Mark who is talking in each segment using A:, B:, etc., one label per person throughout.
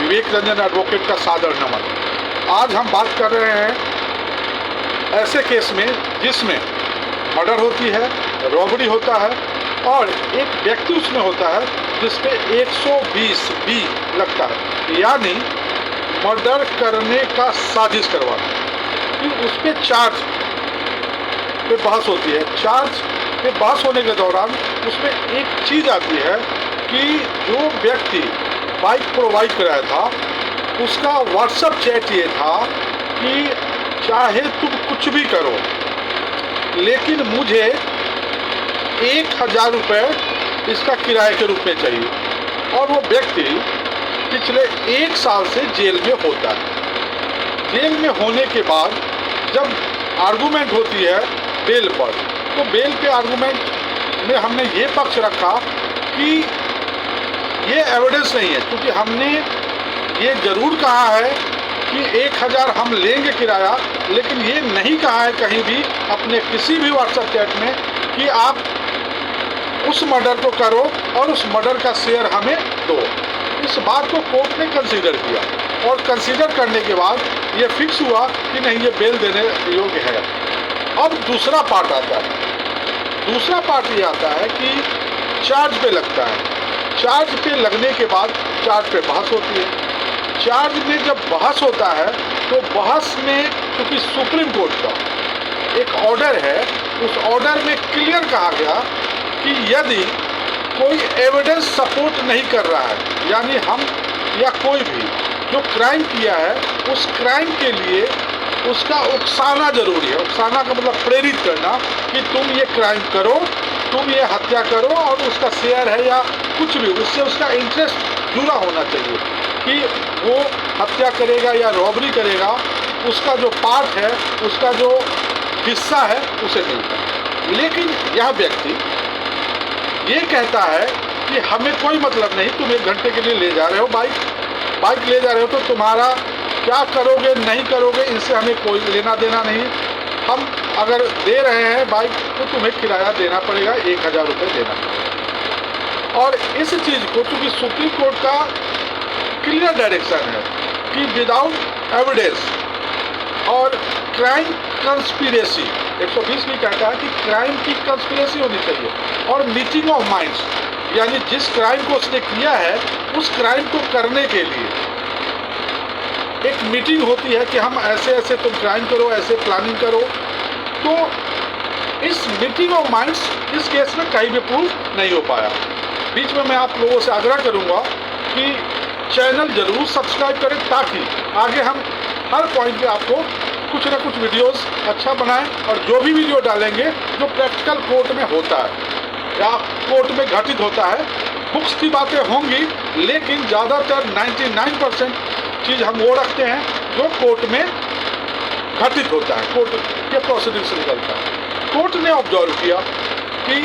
A: विवेक Ranjan advocate का सादर नमन। आज हम बात कर रहे हैं ऐसे केस में जिसमें मर्डर होती है, रॉबरी होता है और एक व्यक्ति उसमें होता है जिसपे 120 बी लगता है, यानी मर्डर करने का साजिश करवाना। फिर उस पर चार्ज पे बहस होती है। चार्ज पे बहस होने के दौरान उसमें एक चीज़ आती है कि जो व्यक्ति बाइक प्रोवाइड कराया था उसका व्हाट्सएप चैट ये था कि चाहे तुम कुछ भी करो लेकिन मुझे 1000 रुपये इसका किराए के रूप में चाहिए। और वो व्यक्ति पिछले 1 साल से जेल में होता है। जेल में होने के बाद जब आर्गूमेंट होती है बेल पर, तो बेल पे आर्गूमेंट में हमने ये पक्ष रखा कि ये एविडेंस नहीं है, क्योंकि हमने ये ज़रूर कहा है कि 1000 हम लेंगे किराया, लेकिन ये नहीं कहा है कहीं भी अपने किसी भी व्हाट्सएप चैट में कि आप उस मर्डर को करो और उस मर्डर का शेयर हमें दो। इस बात को कोर्ट ने कंसीडर किया और कंसीडर करने के बाद ये फिक्स हुआ कि नहीं, ये बेल देने योग्य है। अब दूसरा पार्ट आता है। दूसरा पार्ट ये आता है कि चार्ज पे लगता है। चार्ज पे लगने के बाद चार्ज पे बहस होती है। चार्ज में जब बहस होता है तो बहस में क्योंकि सुप्रीम कोर्ट का एक ऑर्डर है, उस ऑर्डर में क्लियर कहा गया कि यदि कोई एविडेंस सपोर्ट नहीं कर रहा है, यानी हम या कोई भी जो क्राइम किया है उस क्राइम के लिए उसका उकसाना जरूरी है। उकसाना का मतलब प्रेरित करना कि तुम ये क्राइम करो, तुम ये हत्या करो, और उसका शेयर है या कुछ भी, उससे उसका इंटरेस्ट जुड़ा होना चाहिए कि वो हत्या करेगा या रॉबरी करेगा, उसका जो पार्ट है, उसका जो हिस्सा है उसे मिलता है। लेकिन यह व्यक्ति ये कहता है कि हमें कोई मतलब नहीं, तुम 1 घंटे के लिए ले जा रहे हो बाइक ले जा रहे हो, तो तुम्हारा क्या करोगे नहीं करोगे इनसे हमें कोई लेना देना नहीं। हम अगर दे रहे हैं बाइक तो तुम्हें किराया देना पड़ेगा, 1000 रुपये देना पड़ेगा। और इस चीज़ को चूँकि सुप्रीम कोर्ट का क्लियर डायरेक्शन है कि विदाउट एविडेंस और क्राइम कंस्पिरेसी, 120 भी कहता है कि क्राइम की कंस्पिरेसी होनी चाहिए और मीटिंग ऑफ माइंड्स, यानी जिस क्राइम को उसने किया है उस क्राइम को करने के लिए एक मीटिंग होती है कि हम ऐसे ऐसे तुम क्राइम करो, ऐसे प्लानिंग करो। तो इस मीटिंग ऑफ माइंड्स इस केस में कहीं भी प्रूव नहीं हो पाया। बीच में मैं आप लोगों से आग्रह करूंगा कि चैनल जरूर सब्सक्राइब करें ताकि आगे हम हर पॉइंट पे आपको कुछ ना कुछ वीडियोस अच्छा बनाएं, और जो भी वीडियो डालेंगे जो प्रैक्टिकल कोर्ट में होता है या कोर्ट में घटित होता है, बुक्स की बातें होंगी लेकिन ज़्यादातर 99% चीज़ हम वो रखते हैं जो कोर्ट में घटित होता है, कोर्ट के प्रोसीडिंग से निकलता है। कोर्ट ने ऑब्जर्व किया कि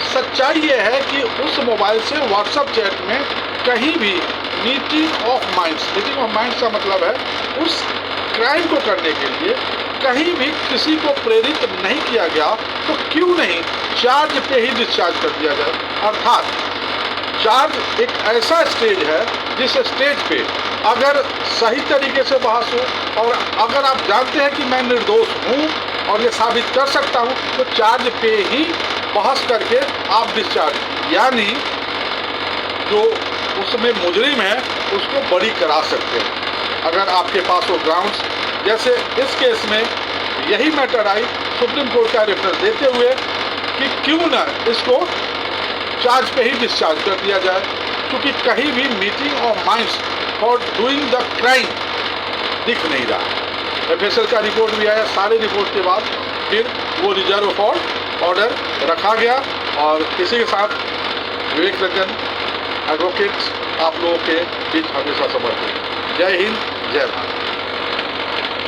A: सच्चाई ये है कि उस मोबाइल से व्हाट्सएप चैट में कहीं भी मीटिंग ऑफ माइंड्स का मतलब है उस क्राइम को करने के लिए कहीं भी किसी को प्रेरित नहीं किया गया, तो क्यों नहीं चार्ज पे ही डिस्चार्ज कर दिया जाए। अर्थात चार्ज एक ऐसा स्टेज है जिस स्टेज पे अगर सही तरीके से बहस हो और अगर आप जानते हैं कि मैं निर्दोष हूँ और ये साबित कर सकता हूँ, तो चार्ज पे ही बहस करके आप डिस्चार्ज, यानी जो उसमें मुजरिम है उसको बरी करा सकते हैं अगर आपके पास वो ग्राउंड्स। जैसे इस केस में यही मैटर आई सुप्रीम कोर्ट का रेफरेंस देते हुए कि क्यों ना इसको चार्ज पे ही डिस्चार्ज कर दिया जाए, क्योंकि कहीं भी meeting of minds for doing the crime दिख नहीं रहा। एफएसएल का रिपोर्ट भी आया, सारे रिपोर्ट के बाद फिर वो रिजर्व फॉर ऑर्डर रखा गया। और इसी के साथ विवेक रंजन एडवोकेट्स आप लोगों के बीच हमेशा समर्पित। जय हिंद, जय भारत।